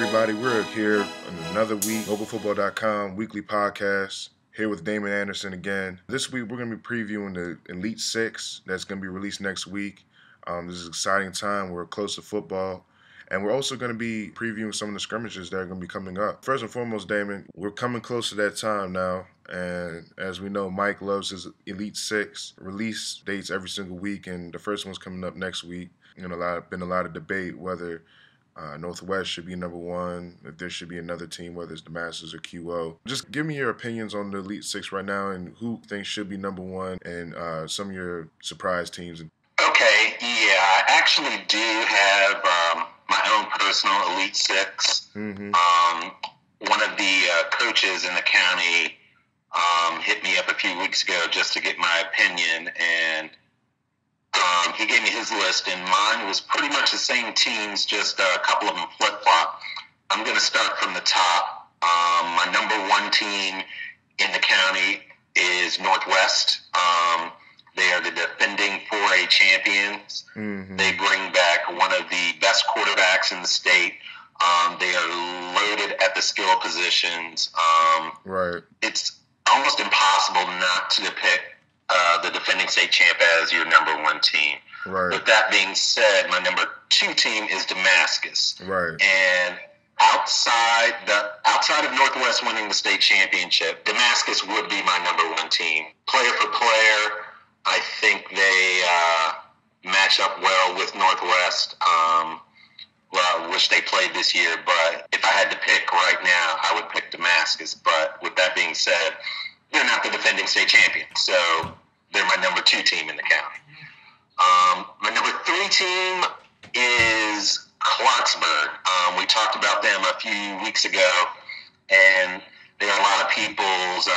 everybody. We're here on another week, localfootball.com weekly podcast. Here with Damon Anderson again. This week, we're going to be previewing the Elite Six that's going to be released next week. This is an exciting time. We're close to football. And we're also going to be previewing some of the scrimmages that are going to be coming up. First and foremost, Damon, we're coming close to that time now. And as we know, Mike loves his Elite Six release dates every single week. And the first one's coming up next week. Been a lot of debate whether Northwest should be number one, if there should be another team, whether it's the Masters or QO. Just give me your opinions on the Elite Six right now and who thinks should be number one and some of your surprise teams. Okay, yeah, I actually do have my own personal Elite Six. Mm-hmm. One of the coaches in the county hit me up a few weeks ago just to get my opinion, and he gave me his list, and mine was pretty much the same teams, just a couple of them flip-flop. I'm going to start from the top. My number one team in the county is Northwest. They are the defending 4A champions. Mm-hmm. They bring back one of the best quarterbacks in the state. They are loaded at the skill positions. Right. It's almost impossible not to pick the defending state champ as your number one team. Right. With that being said, my number two team is Damascus. Right. And outside of Northwest winning the state championship, Damascus would be my number one team. Player for player, I think they match up well with Northwest. Well, I wish they played this year, but if I had to pick right now, I would pick Damascus. But with that being said, they're not the defending state champions, so they're my number two team in the county. My number three team is Clarksburg. We talked about them a few weeks ago, and they are a lot of people's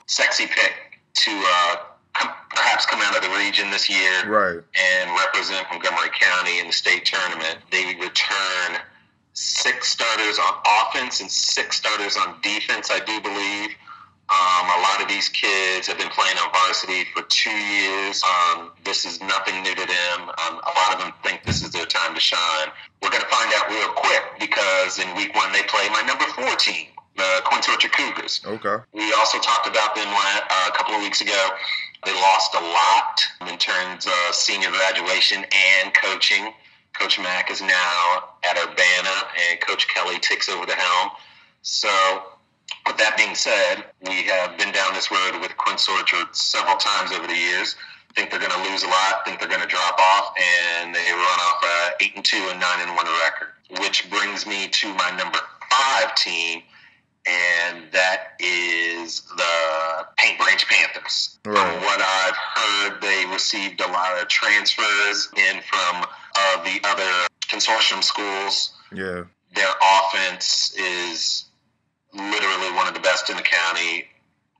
sexy pick to perhaps come out of the region this year, Right. and represent Montgomery County in the state tournament. They return 6 starters on offense and 6 starters on defense, I do believe. A lot of these kids have been playing on varsity for 2 years. This is nothing new to them. A lot of them think this is their time to shine. We're going to find out real quick because in week 1 they play my number 4 team, the Quince Orchard Cougars. Okay. We also talked about them a couple of weeks ago. They lost a lot in terms of senior graduation and coaching. Coach Mack is now at Urbana, and Coach Kelly takes over the helm. So, with that being said, we have been down this road with Quince Orchard several times over the years. Think they're going to lose a lot, think they're going to drop off, and they run off a 8-2 and 9-1 record, which brings me to my number 5 team, and that is the Paint Branch Panthers. Right. From what I've heard, they received a lot of transfers in from the other consortium schools. Yeah. Their offense is literally one of the best in the county,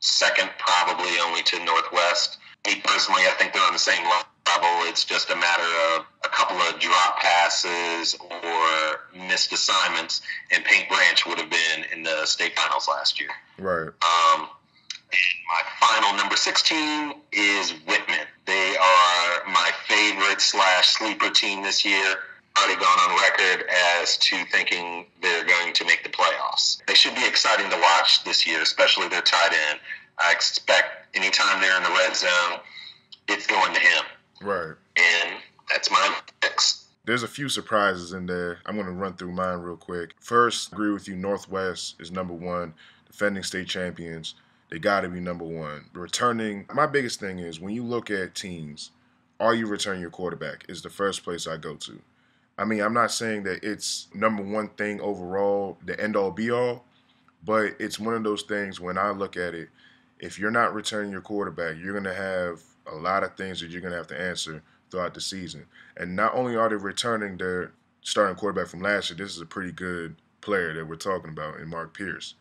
second probably only to Northwest. Me personally, I think they're on the same level. It's just a matter of a couple of drop passes or missed assignments, and Paint Branch would have been in the state finals last year. Right. My final number 16 is Whitman. They are my favorite / sleeper team this year. Already gone on record as to thinking they're going to make the playoffs. They should be exciting to watch this year, especially their tight end. I expect anytime they're in the red zone, it's going to him. Right. And that's my picks. There's a few surprises in there. I'm going to run through mine real quick. First, agree with you, Northwest is number 1. Defending state champions. They got to be number 1. Returning, my biggest thing is when you look at teams, are you returning your quarterback is the first place I go to. I mean, I'm not saying that it's number 1 thing overall, the end-all, be-all, but it's one of those things when I look at it, if you're not returning your quarterback, you're going to have a lot of things that you're going to have to answer throughout the season. And not only are they returning their starting quarterback from last year, this is a pretty good player that we're talking about in Mark Pierce.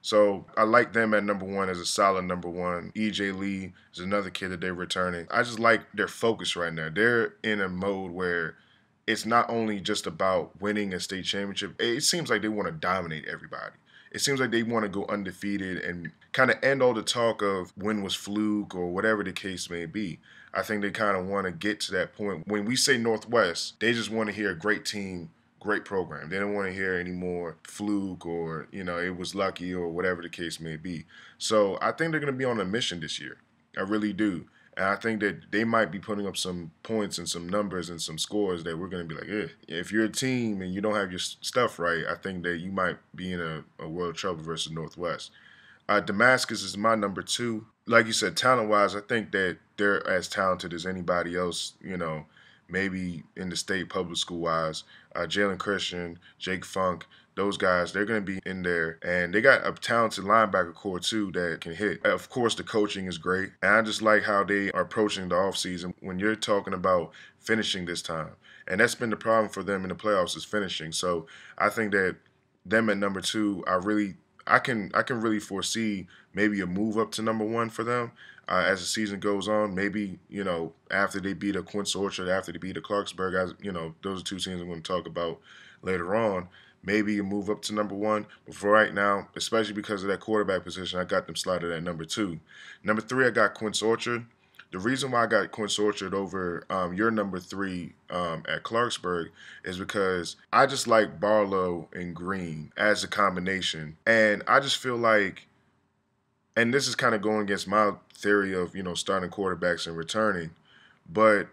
So I like them at number 1 as a solid number 1. E.J. Lee is another kid that they're returning. I just like their focus right now. They're in a mode where it's not only just about winning a state championship. It seems like they want to dominate everybody. It seems like they want to go undefeated and kind of end all the talk of when was fluke or whatever the case may be. I think they kind of want to get to that point. When we say Northwest, they just want to hear a great team great program. They don't want to hear any more fluke or, it was lucky or whatever the case may be. So I think they're going to be on a mission this year. I really do. And I think that they might be putting up some points and some numbers and some scores that we're going to be like, eh. If you're a team and you don't have your stuff right, I think that you might be in a world of trouble versus Northwest. Damascus is my number 2. Like you said, talent-wise, I think that they're as talented as anybody else, maybe in the state public school-wise. Jalen Christian, Jake Funk, those guys, they're going to be in there. And they got a talented linebacker core, too, that can hit. Of course, the coaching is great. And I just like how they are approaching the offseason when you're talking about finishing this time. And that's been the problem for them in the playoffs is finishing. So I think that them at number 2, I can really foresee maybe a move up to number 1 for them as the season goes on. Maybe, after they beat a Quince Orchard, after they beat a Clarksburg, those are 2 teams I'm going to talk about later on. Maybe you move up to number 1. But for right now, especially because of that quarterback position, I got them slotted at number 2. Number 3, I got Quince Orchard. The reason why I got Quince Orchard over your number 3 at Clarksburg is because I just like Barlow and Green as a combination. And I just feel like, and this is kind of going against my theory of, starting quarterbacks and returning, but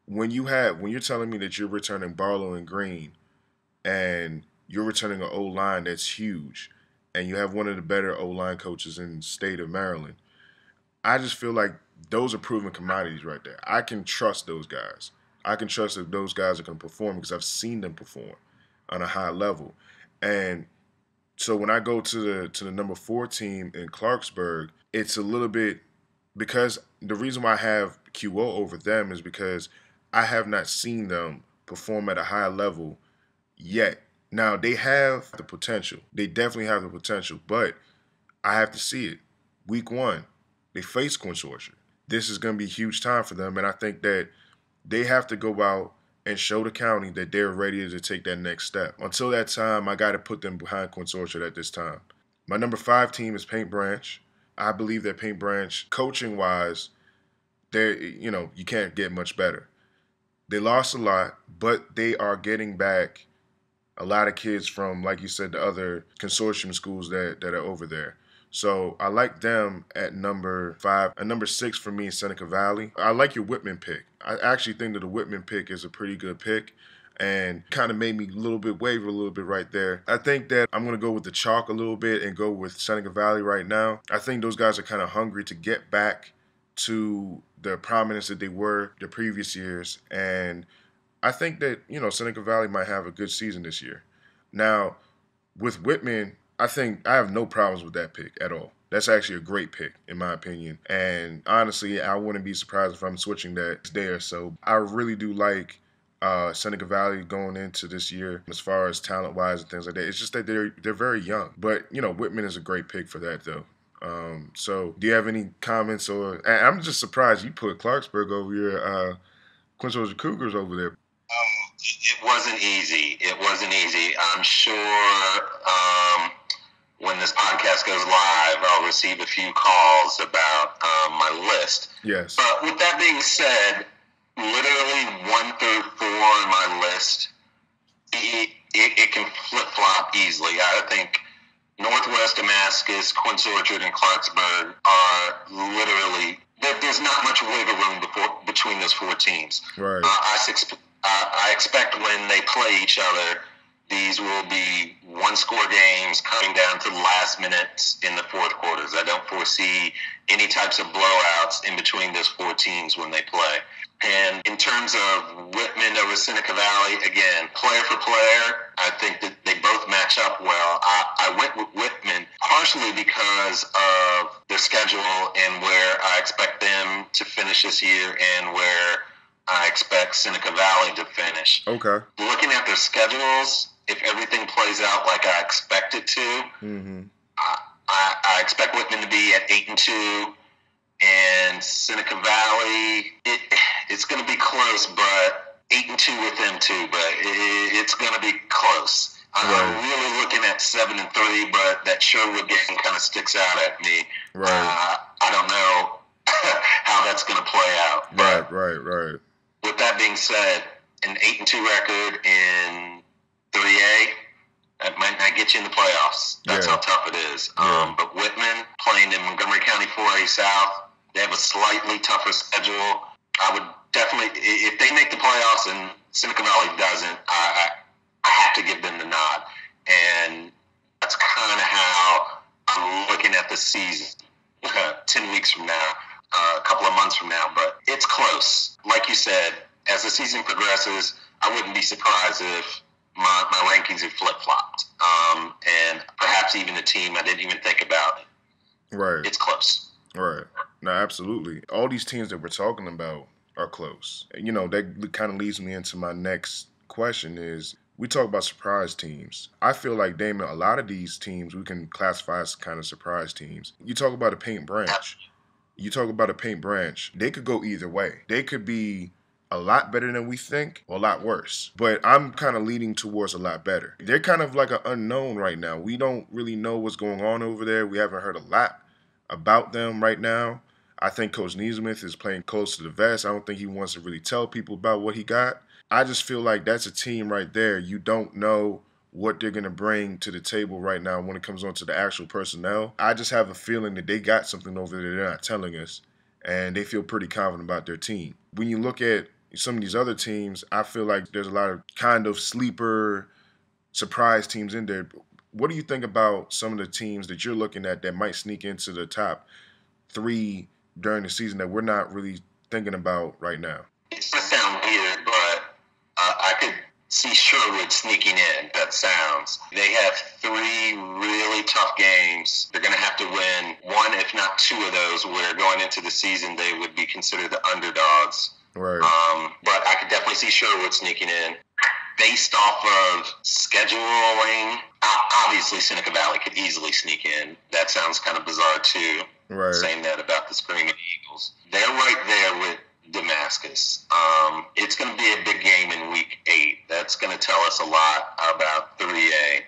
when you're telling me that you're returning Barlow and Green and you're returning an O-line that's huge and you have one of the better O-line coaches in the state of Maryland, I just feel like those are proven commodities right there. I can trust those guys. I can trust that those guys are going to perform because I've seen them perform on a high level. And so when I go to the number 4 team in Clarksburg, it's a little bit because the reason why I have QO over them is because I have not seen them perform at a high level yet. Now, they have the potential. They definitely have the potential, but I have to see it. Week 1, they face Quince Orchard. This is going to be a huge time for them, and I think that they have to go out and show the county that they're ready to take that next step. Until that time, I got to put them behind Quince Orchard at this time. My number 5 team is Paint Branch. I believe that Paint Branch, coaching-wise, you can't get much better. They lost a lot, but they are getting back a lot of kids from, like you said, the other consortium schools that are over there. So I like them at number 5. And number 6 for me is Seneca Valley. I like your Whitman pick. I actually think that the Whitman pick is a pretty good pick and kind of made me a little bit waver a little bit right there. I think that I'm going to go with the chalk a little bit and go with Seneca Valley right now. I think those guys are kind of hungry to get back to the prominence that they were the previous years. And I think that, Seneca Valley might have a good season this year. Now, with Whitman, I think I have no problems with that pick at all. That's actually a great pick, in my opinion. And honestly, I wouldn't be surprised if I'm switching that there. So I really do like Seneca Valley going into this year as far as talent-wise and things like that. It's just that they're very young. But, Whitman is a great pick for that, though. So do you have any comments? I'm just surprised you put Clarksburg over your Quince Orchard Cougars over there. It wasn't easy. I'm sure when this podcast goes live, I'll receive a few calls about my list. Yes. But with that being said, literally 1 through 4 on my list, it can flip-flop easily. I think Northwest, Damascus, Quince Orchard, and Clarksburg are literally there's not much wiggle room between those 4 teams. Right. I expect when they play each other, these will be one-score games coming down to the last minutes in the fourth quarters. I don't foresee any types of blowouts in between those 4 teams when they play. And in terms of Whitman over Seneca Valley, again, player for player, I think that they both match up well. I went with Whitman partially because of their schedule and where I expect them to finish this year and where I expect Seneca Valley to finish. Okay. Looking at their schedules, if everything plays out like I expect it to, I expect Whitman to be at 8-2, and Seneca Valley, it's going to be close, but 8-2 with them too. But it's going to be close. I'm really looking at 7-3, but that Sherwood game kind of sticks out at me. Right. I don't know how that's going to play out. Right. With that being said, an 8-2 record in 3A, that might not get you in the playoffs. That's how tough it is. But Whitman playing in Montgomery County 4A South, they have a slightly tougher schedule. I would definitely, if they make the playoffs and Seneca Valley doesn't, I have to give them the nod. And that's kind of how I'm looking at the season 10 weeks from now, a couple of months from now. But it's close. Like you said, as the season progresses, I wouldn't be surprised if my rankings have flip-flopped. And perhaps even a team I didn't even think about. Right. It's close. Right. No, absolutely. All these teams that we're talking about are close. That kind of leads me into my next question is, we talk about surprise teams. I feel like, Damon, a lot of these teams we can classify as kind of surprise teams. You talk about a Paint Branch. They could go either way. They could be a lot better than we think or a lot worse. But I'm kind of leaning towards a lot better. They're kind of like an unknown right now. We don't really know what's going on over there. We haven't heard a lot about them right now. I think Coach Neesmith is playing close to the vest. I don't think he wants to really tell people about what he got. I just feel like that's a team right there. You don't know what they're going to bring to the table right now when it comes on to the actual personnel. I just have a feeling that they got something over there they're not telling us, and they feel pretty confident about their team. When you look at some of these other teams, I feel like there's a lot of kind of sleeper surprise teams in there. What do you think about some of the teams that you're looking at that might sneak into the top 3 during the season that we're not really thinking about right now? It's going to sound weird, but I could see Sherwood sneaking in. That sounds. They have 3 really tough games. They're going to have to win 1, if not 2 of those, where going into the season they would be considered the underdogs. Right. But I could definitely see Sherwood sneaking in. Based off of scheduling, obviously Seneca Valley could easily sneak in. That sounds kind of bizarre too, saying that about the Screaming Eagles. They're right there with Damascus. It's going to be a big game in week 8. That's going to tell us a lot about 3A.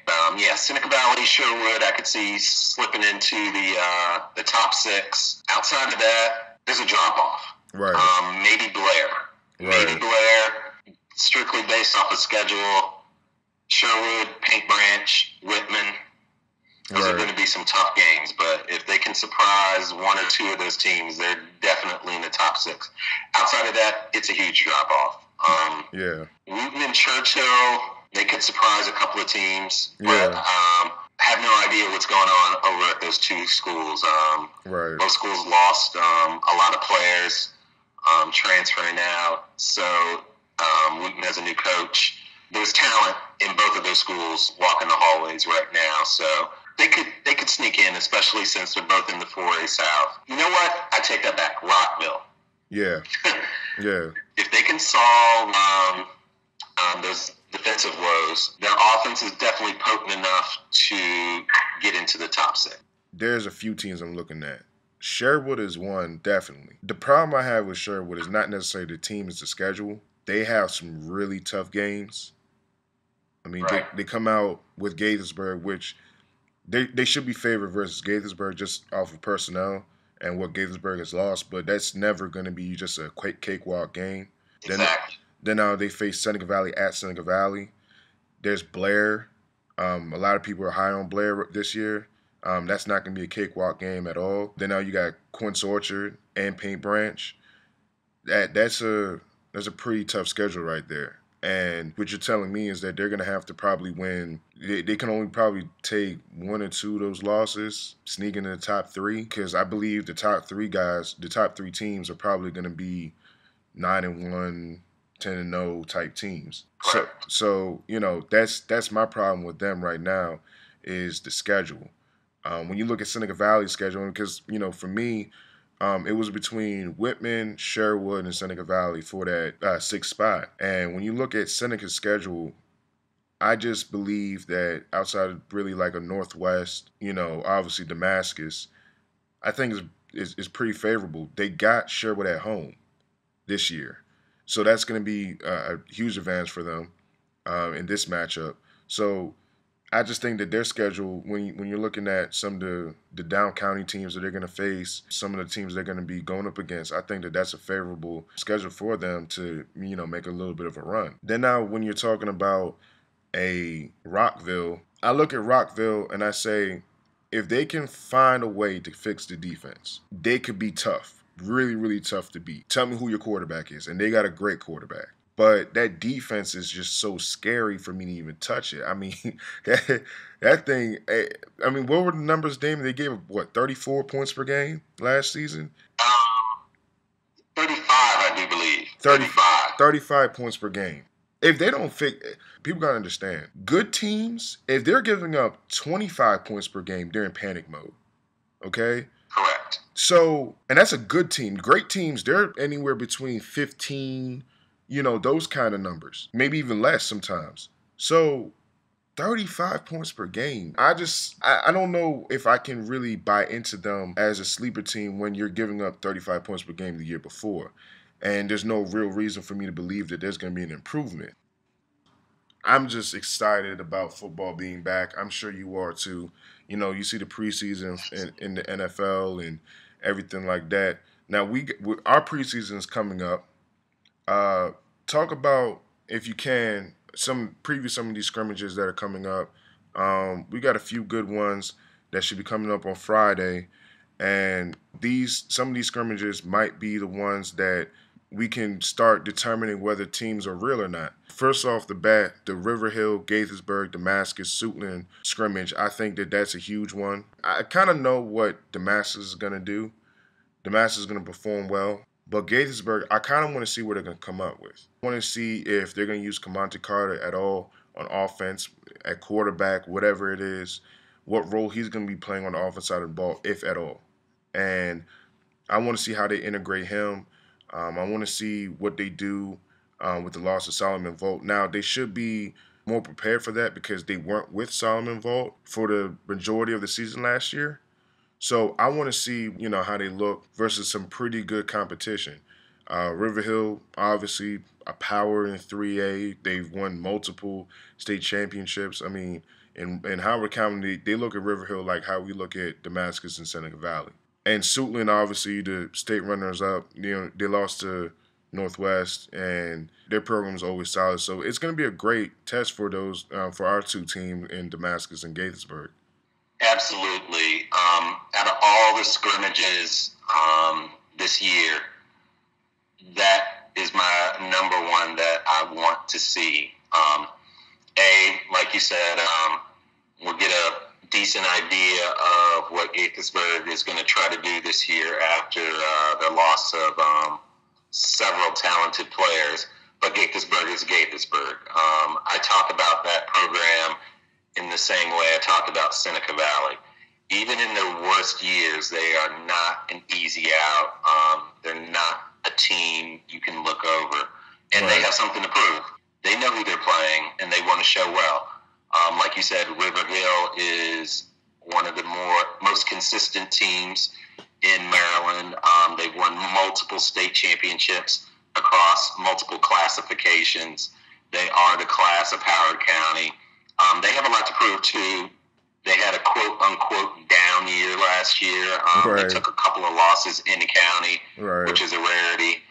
Seneca Valley, Sherwood, I could see slipping into the top 6. Outside of that, there's a drop-off. Right. Maybe Blair. Right. Maybe Blair. Strictly based off of schedule, Sherwood, Paint Branch, Whitman. Those are going to be some tough games, but if they can surprise 1 or 2 of those teams, they're definitely in the top 6. Outside of that, it's a huge drop-off. Wooten and Churchill, they could surprise a couple of teams, but have no idea what's going on over at those 2 schools. Both schools lost a lot of players transferring out, so Wooten has a new coach. There's talent in both of those schools walking the hallways right now, so they could sneak in, especially since they're both in the 4A South. You know what? I take that back. Rockville. Yeah. If they can solve those defensive woes, their offense is definitely potent enough to get into the top 6. There's a few teams I'm looking at. Sherwood is one, definitely. The problem I have with Sherwood is not necessarily the team, it's the schedule. They have some really tough games. I mean, they come out with Gaithersburg, which they should be favored versus Gaithersburg just off of personnel and what Gaithersburg has lost, but that's never going to be just a cakewalk game. Exactly. Then now they face Seneca Valley at Seneca Valley. There's Blair. A lot of people are high on Blair this year. That's not going to be a cakewalk game at all. Then now you got Quince Orchard and Paint Branch. That's a pretty tough schedule right there. And what you're telling me is that they're going to have to probably win. They can only probably take 1 or 2 of those losses, sneak into the top 3, because I believe the top 3 teams are probably going to be 9-1, 10-0 type teams. So that's my problem with them right now is the schedule. When you look at Seneca Valley's schedule, because for me, it was between Whitman, Sherwood, and Seneca Valley for that 6th spot. And when you look at Seneca's schedule, I just believe that outside of really like a Northwest, obviously Damascus, I think is pretty favorable. They got Sherwood at home this year. So that's going to be a huge advantage for them in this matchup. So I just think that their schedule, when you're looking at some of the down county teams that they're going to face, some of the teams they're going to be going up against, I think that that's a favorable schedule for them to, make a little bit of a run. Then now when you're talking about a Rockville, I look at Rockville and I say, if they can find a way to fix the defense, they could be tough. Really, really tough to beat. Tell me who your quarterback is. And they got a great quarterback. But that defense is just so scary for me to even touch it. I mean, that thing, I mean, what were the numbers, Damon? They gave, 34 points per game last season? 35, I do believe. 35. 35 points per game. If they don't fix, people got to understand, good teams, if they're giving up 25 points per game, they're in panic mode. Okay? Correct. So, and that's a good team. Great teams, they're anywhere between 15, those kind of numbers. Maybe even less sometimes. So, 35 points per game. I don't know if I can really buy into them as a sleeper team when you're giving up 35 points per game the year before. And there's no real reason for me to believe that there's going to be an improvement. I'm just excited about football being back. I'm sure you are too. You see the preseason in the NFL and everything like that. Now, our preseason is coming up. Talk about, if you can, some of these scrimmages that are coming up. We got a few good ones that should be coming up on Friday. And some of these scrimmages might be the ones that we can start determining whether teams are real or not. First off the bat, the River Hill, Gaithersburg, Damascus, Suitland scrimmage, I think that's a huge one. I kind of know what Damascus is going to do. Damascus is going to perform well. But Gaithersburg, I kind of want to see what they're going to come up with. I want to see if they're going to use Camonte Carter at all on offense, at quarterback, whatever it is, what role he's going to be playing on the offense side of the ball, if at all. And I want to see how they integrate him. I want to see what they do with the loss of Solomon Volt. Now, they should be more prepared for that because they weren't with Solomon Volt for the majority of the season last year. So I want to see, how they look versus some pretty good competition. River Hill, obviously, a power in 3A. They've won multiple state championships. I mean, in Howard County, they look at River Hill like how we look at Damascus and Seneca Valley. And Suitland, obviously, the state runners-up, they lost to Northwest, and their program is always solid. So it's going to be a great test for those, for our two teams in Damascus and Gaithersburg. Absolutely. Out of all the scrimmages this year, that is my number one that I want to see. Like you said, we'll get a decent idea of what Gaithersburg is going to try to do this year after the loss of several talented players. But Gaithersburg is Gaithersburg. I talk about that program in the same way I talk about Seneca Valley. Even in their worst years, they are not an easy out. They're not a team you can look over. And Right. They have something to prove. They know who they're playing, and they want to show well. Like you said, River Hill is one of the most consistent teams in Maryland. They've won multiple state championships across multiple classifications. They are the class of Howard County. They have a lot to prove, too. They had a quote-unquote down year last year. Right. They took a couple of losses in the county, Right. which is a rarity.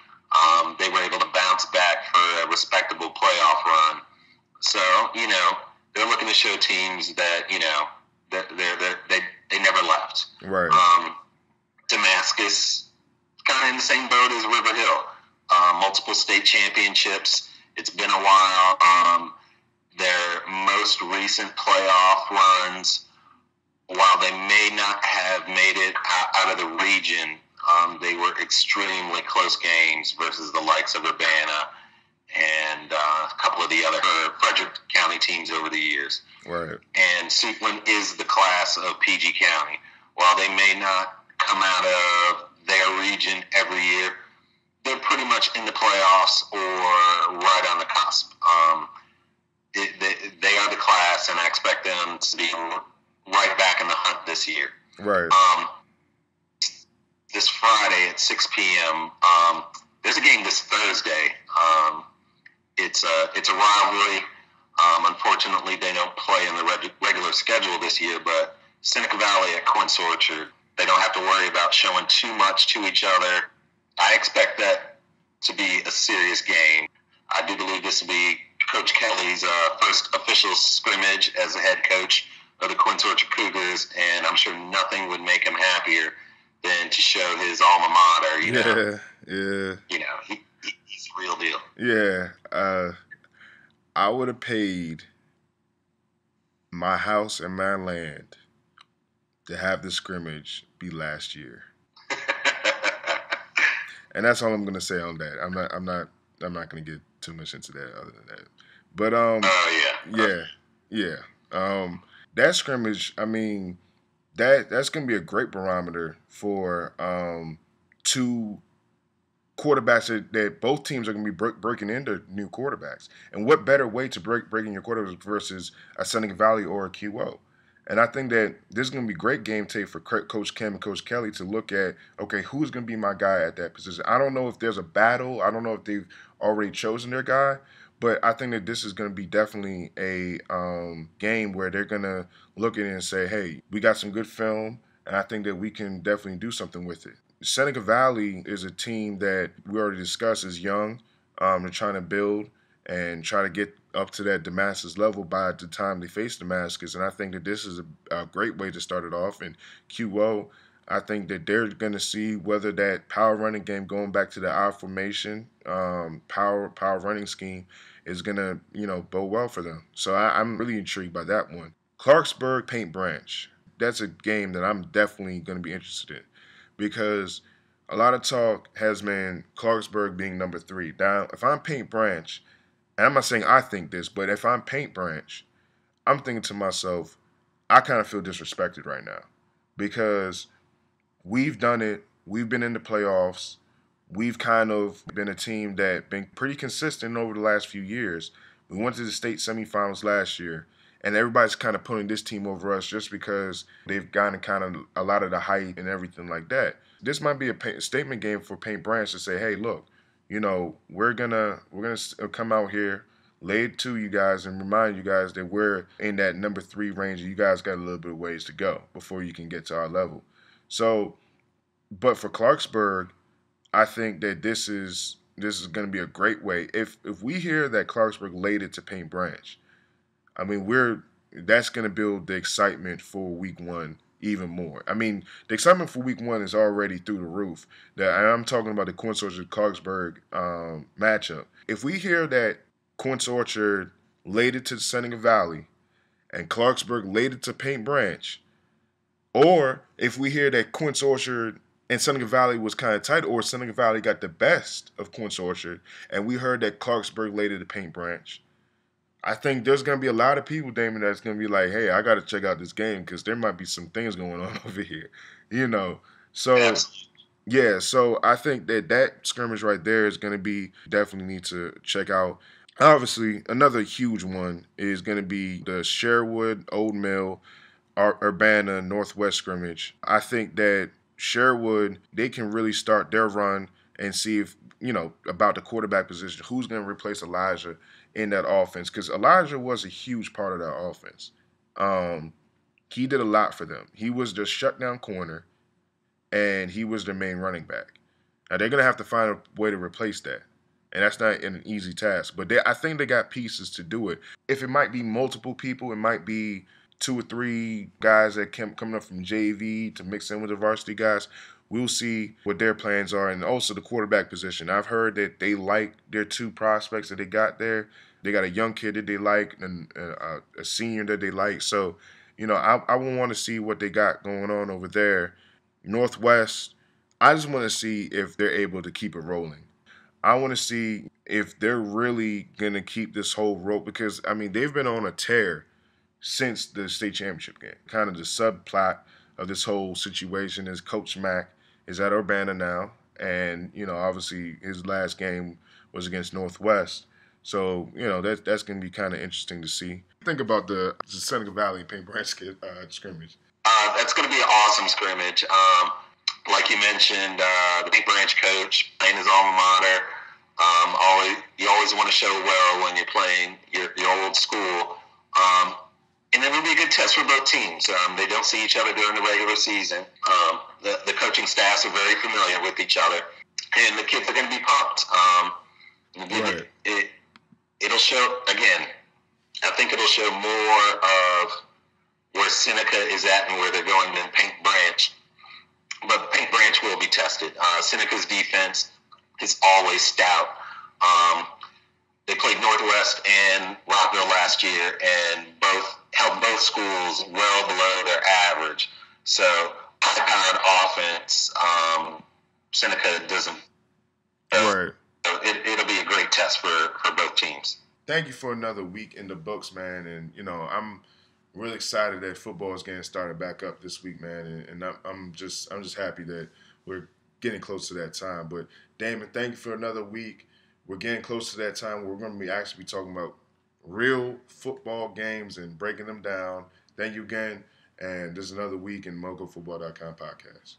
They were able to bounce back for a respectable playoff run. So, they're looking to show teams that, they never left. Right. Damascus, kind of in the same boat as River Hill. Multiple state championships. It's been a while. Their most recent playoff runs, while they may not have made it out of the region, they were extremely close games versus the likes of Urbana and a couple of the other Frederick County teams over the years. Right. And Suitland is the class of PG County. While they may not come out of their region every year, they're pretty much in the playoffs or right on the cusp. They are the class, and I expect them to be right back in the hunt this year. Right. This Friday at 6 p.m., there's a game this Thursday. It's a rivalry. Unfortunately, they don't play in the regular schedule this year, but Seneca Valley at Quince Orchard, they don't have to worry about showing too much to each other. I expect that to be a serious game. I do believe this will be Coach Kelly's first official scrimmage as a head coach of the Quince Orchard Cougars, and I'm sure nothing would make him happier than to show his alma mater. You know, he's the real deal. Yeah, I would have paid my house and my land to have the scrimmage be last year. And that's all I'm gonna say on that. I'm not gonna get too much into that other than that. But yeah. That scrimmage, I mean, that's gonna be a great barometer for two quarterbacks that both teams are going to be breaking into new quarterbacks. And what better way to breaking your quarterbacks versus a Seneca Valley or a QO? And I think that this is going to be great game tape for Coach Kim and Coach Kelly to look at, okay, who's going to be my guy at that position? I don't know if there's a battle. I don't know if they've already chosen their guy. But I think that this is going to be definitely a game where they're going to look at it and say, hey, we got some good film, and I think that we can definitely do something with it. Seneca Valley is a team that we already discussed is young. They're trying to build and try to get up to that Damascus level by the time they face Damascus. And I think that this is a great way to start it off. And QO, I think that they're going to see whether that power running game, going back to the I formation, power running scheme, is going to, bode well for them. So I'm really intrigued by that one. Clarksburg, Paint Branch. That's a game that I'm definitely going to be interested in, because a lot of talk has been Clarksburg being number 3. Now, if I'm Paint Branch, and I'm not saying I think this, but if I'm Paint Branch, I'm thinking to myself, I kind of feel disrespected right now, because we've done it. We've been in the playoffs. We've kind of been a team that been pretty consistent over the last few years. We went to the state semifinals last year, and everybody's kind of putting this team over us just because they've gotten kind of a lot of the hype and everything like that. This might be a statement game for Paint Branch to say, hey, look, we're gonna come out here, lay it to you guys, and remind you guys that we're in that number 3 range, and you guys got a little bit of ways to go before you can get to our level. So, but for Clarksburg, I think that this is going to be a great way. If we hear that Clarksburg laid it to Paint Branch, I mean, that's going to build the excitement for week 1 even more. I mean, the excitement for week 1 is already through the roof. I'm talking about the Quince Orchard Clarksburg matchup. If we hear that Quince Orchard laid it to Seneca Valley and Clarksburg laid it to Paint Branch, or if we hear that Quince Orchard and Seneca Valley was kind of tight, or Seneca Valley got the best of Quince Orchard, and we heard that Clarksburg laid it to Paint Branch, I think there's going to be a lot of people, Damon, that's going to be like, hey, I got to check out this game because there might be some things going on over here, So, yeah, so I think that scrimmage right there is going to be definitely need to check out. Obviously, another huge one is going to be the Sherwood, Old Mill, Urbana, Northwest scrimmage. I think that Sherwood, they can really start their run and see if, about the quarterback position, who's going to replace Elijah in that offense, because Elijah was a huge part of that offense. He did a lot for them. He was the shutdown corner, and he was their main running back. Now, they're going to have to find a way to replace that, and that's not an easy task. But I think they got pieces to do it. If it might be multiple people, it might be 2 or 3 guys that coming up from JV to mix in with the varsity guys. We'll see what their plans are, and also the quarterback position. I've heard that they like their 2 prospects that they got there. They got a young kid that they like and a senior that they like. So, I will want to see what they got going on over there. Northwest, I just want to see if they're able to keep it rolling. I want to see if they're really going to keep this whole rope, because, I mean, they've been on a tear since the state championship game. Kind of the subplot of this whole situation is Coach Mack is at Urbana now, and, obviously his last game was against Northwest. So, that's going to be kind of interesting to see. Think about the Seneca Valley Paint Branch scrimmage. That's going to be an awesome scrimmage. Like you mentioned, the Paint Branch coach playing his alma mater. You always want to show well when you're playing your old school. And it will be a good test for both teams. They don't see each other during the regular season. The coaching staffs are very familiar with each other, and the kids are going to be pumped. Right. it'll show, again, I think it'll show more of where Seneca is at and where they're going than Paint Branch. But Paint Branch will be tested. Seneca's defense is always stout. They played Northwest and Rockville last year and held both schools well below their average. So high-powered offense, Seneca doesn't. Right. It'll be a great test for both teams. Thank you for another week in the books, man. And, I'm really excited that football is getting started back up this week, man. And I'm just happy that we're getting close to that time. But, Damon, thank you for another week. We're getting close to that time where we're going to be actually talking about real football games and breaking them down. Thank you again. And this is another week in MocoFootball.com podcast.